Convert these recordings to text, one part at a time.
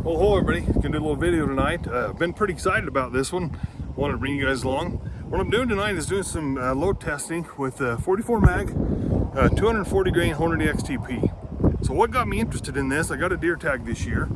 Well, hello everybody. Gonna do a little video tonight. I've been pretty excited about this one. Wanted to bring you guys along. What I'm doing tonight is doing some load testing with 44 mag, 240 grain Hornady XTP. So what got me interested in this? I got a deer tag this year,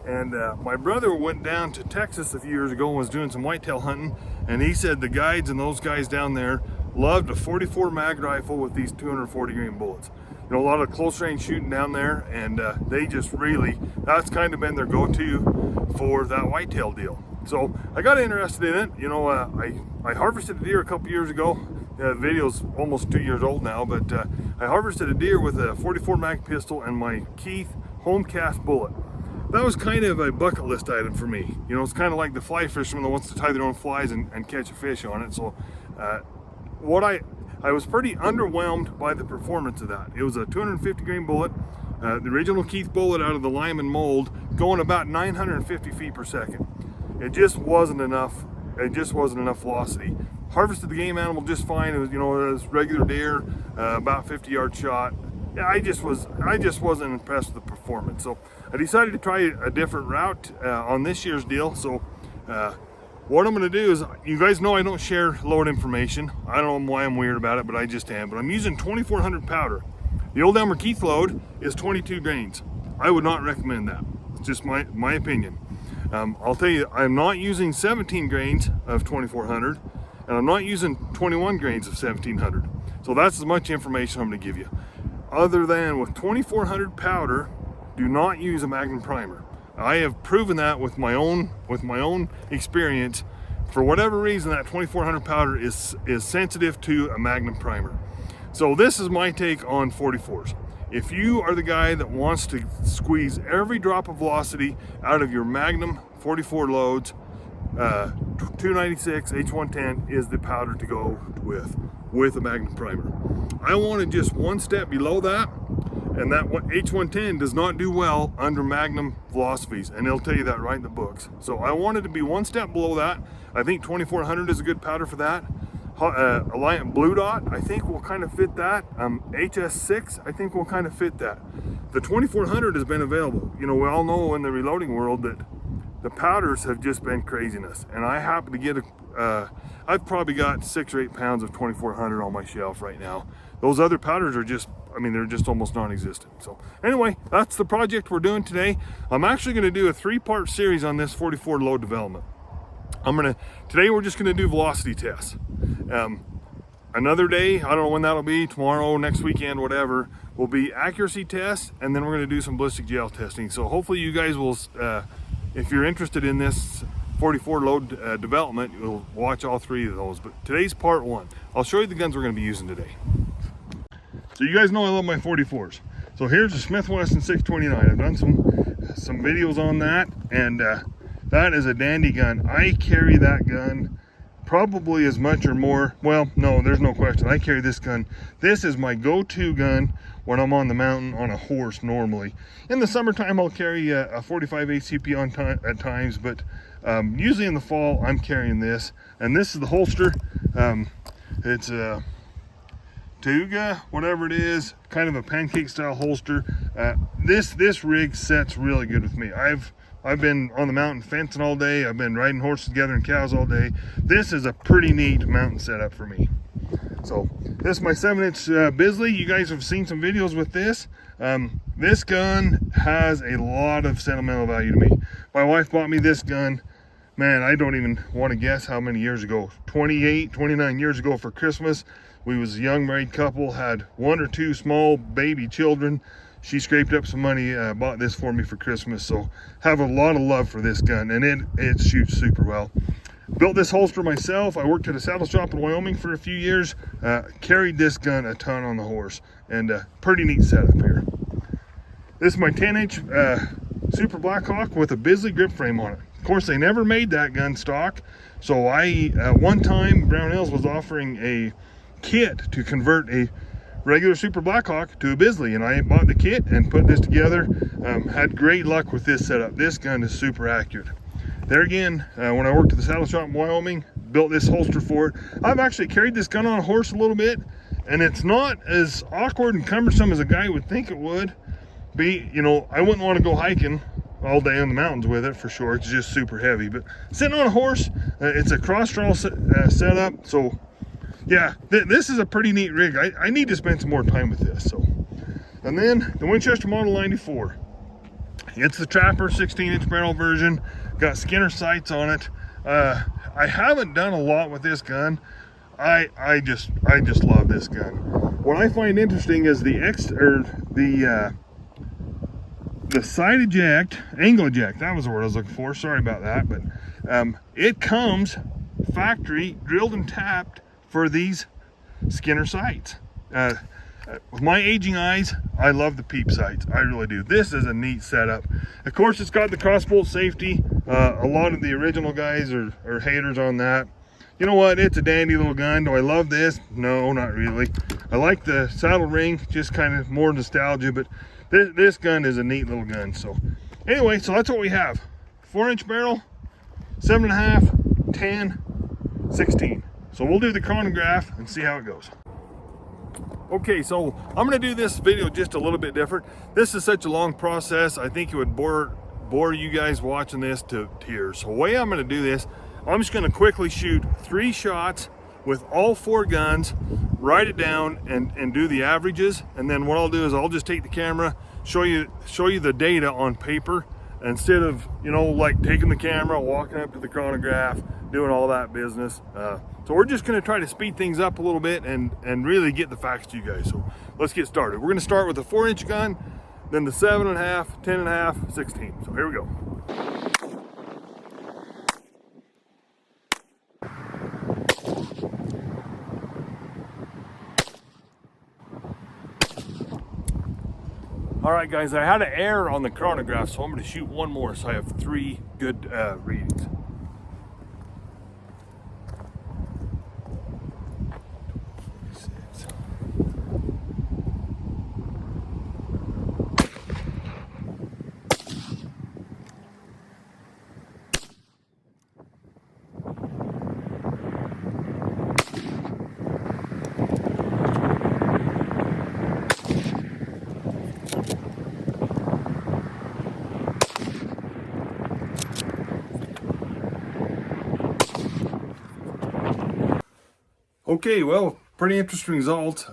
and my brother went down to Texas a few years ago and was doing some whitetail hunting, and he said the guides and those guys down there loved a 44 mag rifle with these 240 grain bullets. You know, a lot of close range shooting down there, and they just really, that's kind of been their go-to for that whitetail deal. So I got interested in it. You know, I harvested a deer a couple years ago. The video's almost 2 years old now, but I harvested a deer with a 44 mag pistol and my Keith home cast bullet. That was kind of a bucket list item for me. You know, it's kind of like the fly fisherman that wants to tie their own flies and catch a fish on it. So I was pretty underwhelmed by the performance of that. It was a 250 grain bullet, the original Keith bullet out of the Lyman mold, going about 950 feet per second. It just wasn't enough. It just wasn't enough velocity. Harvested the game animal just fine. It was, you know, it was regular deer, about 50-yard shot. Yeah, I just wasn't impressed with the performance. So I decided to try a different route on this year's deal. So what I'm going to do is, you guys know I don't share load information. I don't know why I'm weird about it, but I just am. But I'm using 2400 powder. The old Elmer Keith load is 22 grains. I would not recommend that. It's just my opinion. I'll tell you, I'm not using 17 grains of 2400, and I'm not using 21 grains of 1700. So that's as much information I'm going to give you. Other than with 2400 powder, do not use a Magnum primer. I have proven that with my own experience. For whatever reason, that 2400 powder is sensitive to a Magnum primer. So this is my take on 44s. If you are the guy that wants to squeeze every drop of velocity out of your Magnum 44 loads, 296 H110 is the powder to go with a Magnum primer. I wanted just one step below that, and that H110 does not do well under Magnum philosophies, and they'll tell you that right in the books. So I wanted to be one step below that. I think 2400 is a good powder for that. Alliant Blue Dot, I think will kind of fit that. HS6, I think will kind of fit that. The 2400 has been available. You know, we all know in the reloading world that the powders have just been craziness. And I happen to get I've probably got 6 or 8 pounds of 2400 on my shelf right now. Those other powders are just, I mean, they're just almost non-existent. So anyway, that's the project we're doing today. I'm actually going to do a 3-part series on this 44 load development. Today we're just going to do velocity tests. Another day, I don't know when that'll be, tomorrow, next weekend, whatever, will be accuracy tests, and then we're going to do some ballistic gel testing. So hopefully you guys will, if you're interested in this 44 load development, you'll watch all 3 of those. But today's part 1. I'll show you the guns we're going to be using today. So you guys know I love my 44s. So here's the Smith & Wesson 629. I've done some videos on that, and that is a dandy gun. I carry that gun probably as much or more. Well, no, there's no question. I carry this gun. This is my go-to gun when I'm on the mountain on a horse normally. In the summertime, I'll carry a 45 HCP at times, but usually in the fall, I'm carrying this. And this is the holster. It's a Tuga, whatever it is, kind of a pancake style holster. This rig sets really good with me. I've been on the mountain fencing all day. I've been riding horses, gathering cows all day. This is a pretty neat mountain setup for me. So this is my 7-inch Bisley. You guys have seen some videos with this. This gun has a lot of sentimental value to me. My wife bought me this gun, man, I don't even want to guess how many years ago. 28, 29 years ago for Christmas. We was a young married couple, had 1 or 2 small baby children. She scraped up some money, bought this for me for Christmas. So have a lot of love for this gun, and it shoots super well. Built this holster myself. I worked at a saddle shop in Wyoming for a few years. Carried this gun a ton on the horse, and pretty neat setup here. This is my 10-inch Super Blackhawk with a Bisley grip frame on it. Of course, they never made that gun stock. So one time Brown Hills was offering a kit to convert a regular Super Blackhawk to a Bisley, and I bought the kit and put this together. Had great luck with this setup. This gun is super accurate. There again, when I worked at the saddle shop in Wyoming, built this holster for it. I've actually carried this gun on a horse a little bit, and it's not as awkward and cumbersome as a guy would think it would be. You know, I wouldn't want to go hiking all day on the mountains with it for sure. It's just super heavy. But sitting on a horse, it's a cross-draw setup. So yeah, this is a pretty neat rig. I need to spend some more time with this. So, and then the Winchester Model 94. It's the Trapper 16-inch barrel version. Got Skinner sights on it. I haven't done a lot with this gun. I just love this gun. What I find interesting is the side eject, angle eject. That was the word I was looking for. Sorry about that, but it comes factory drilled and tapped for these Skinner sights. With my aging eyes, I love the peep sights. I really do. This is a neat setup. Of course, it's got the crossbolt safety. A lot of the original guys are haters on that. You know what? It's a dandy little gun. Do I love this? No, not really. I like the saddle ring, just kind of more nostalgia, but this gun is a neat little gun. So anyway, so that's what we have. 4-inch barrel, 7.5, 10, 16. So we'll do the chronograph and see how it goes. Okay, so I'm going to do this video just a little bit different. This is such a long process. I think it would bore you guys watching this to tears. So the way I'm going to do this, I'm just going to quickly shoot 3 shots with all 4 guns, write it down and do the averages. And then what I'll do is I'll just take the camera, show you the data on paper instead of, you know, like taking the camera, walking up to the chronograph, doing all that business. So we're just going to try to speed things up a little bit and really get the facts to you guys. So let's get started. We're going to start with the 4-inch gun, then the 7.5, 10.5, 16. So here we go. All right, guys, I had an error on the chronograph, so I'm going to shoot one more so I have 3 good readings. Okay, well, pretty interesting result.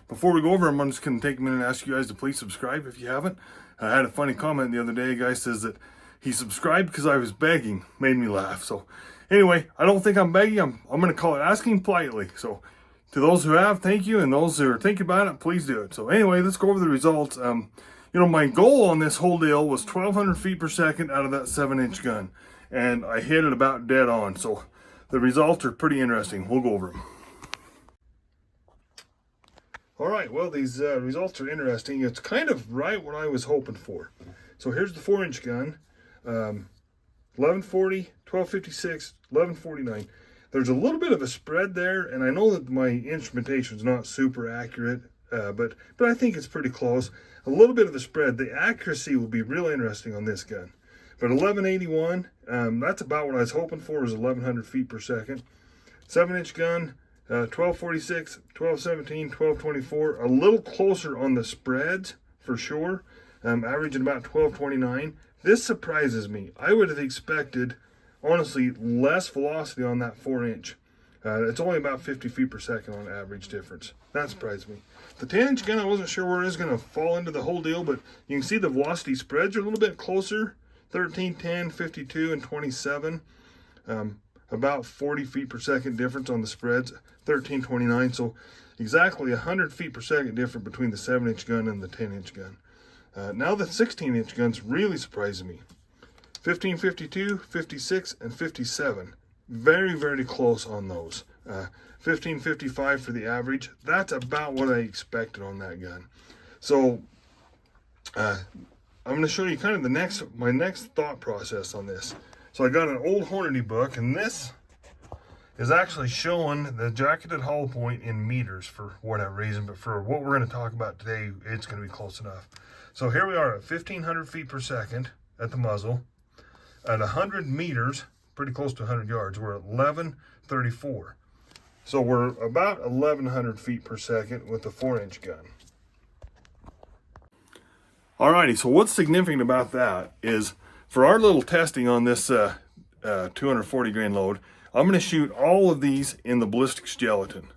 Before we go over them, I'm just going to take a minute and ask you guys to please subscribe if you haven't. I had a funny comment the other day. A guy says that he subscribed because I was begging. Made me laugh. So anyway, I don't think I'm begging. I'm going to call it asking politely. So to those who have, thank you. And those who are thinking about it, please do it. So anyway, let's go over the results. You know, my goal on this whole deal was 1,200 feet per second out of that 7-inch gun. And I hit it about dead on. So the results are pretty interesting. We'll go over them. All right, well, these results are interesting. It's kind of right what I was hoping for. So here's the 4-inch gun, 1140, 1256, 1149. There's a little bit of a spread there, and I know that my instrumentation is not super accurate, but I think it's pretty close. A little bit of a spread. The accuracy will be real interesting on this gun. But 1181, that's about what I was hoping for, is 1100 feet per second. 7-inch gun. 1246, 1217, 1224, a little closer on the spreads for sure, averaging about 1229. This surprises me. I would have expected, honestly, less velocity on that 4-inch. It's only about 50 feet per second on average difference. That surprised me. The 10-inch gun, I wasn't sure where it was going to fall into the whole deal, but you can see the velocity spreads are a little bit closer. 13, 10, 52, and 27. About 40 feet per second difference on the spreads, 1329. So exactly 100 feet per second difference between the 7-inch gun and the 10-inch gun. Now the 16-inch gun's really surprising me. 1552, 56, and 57. Very, very close on those. 1555 for the average. That's about what I expected on that gun. So I'm going to show you kind of my next thought process on this. So I got an old Hornady book, and this is actually showing the jacketed hollow point in meters for whatever reason, but for what we're going to talk about today, it's going to be close enough. So here we are at 1,500 feet per second at the muzzle. At 100 meters, pretty close to 100 yards, we're at 1134. So we're about 1,100 feet per second with the 4-inch gun. Alrighty, so what's significant about that is for our little testing on this 240 grain load, I'm going to shoot all of these in the ballistics gelatin.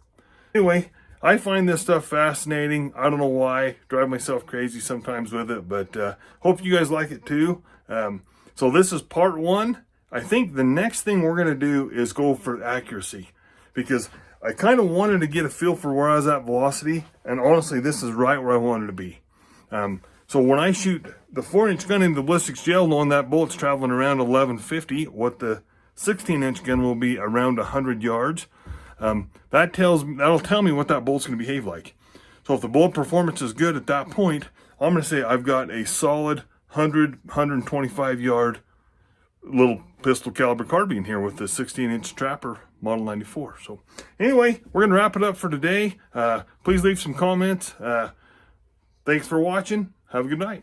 Anyway, I find this stuff fascinating. I don't know why. Drive myself crazy sometimes with it, but hope you guys like it too. So this is part one. I think the next thing we're going to do is go for accuracy, because I kind of wanted to get a feel for where I was at velocity, and honestly, this is right where I wanted to be. So when I shoot the 4-inch gun into the ballistics gel, knowing that bullet's traveling around 1150, what the 16-inch gun will be around 100 yards, that'll tell me what that bullet's going to behave like. So if the bullet performance is good at that point, I'm going to say I've got a solid 125 yard little pistol caliber carbine here with the 16-inch Trapper Model 94. So anyway, we're going to wrap it up for today. Please leave some comments. Thanks for watching. Have a good night.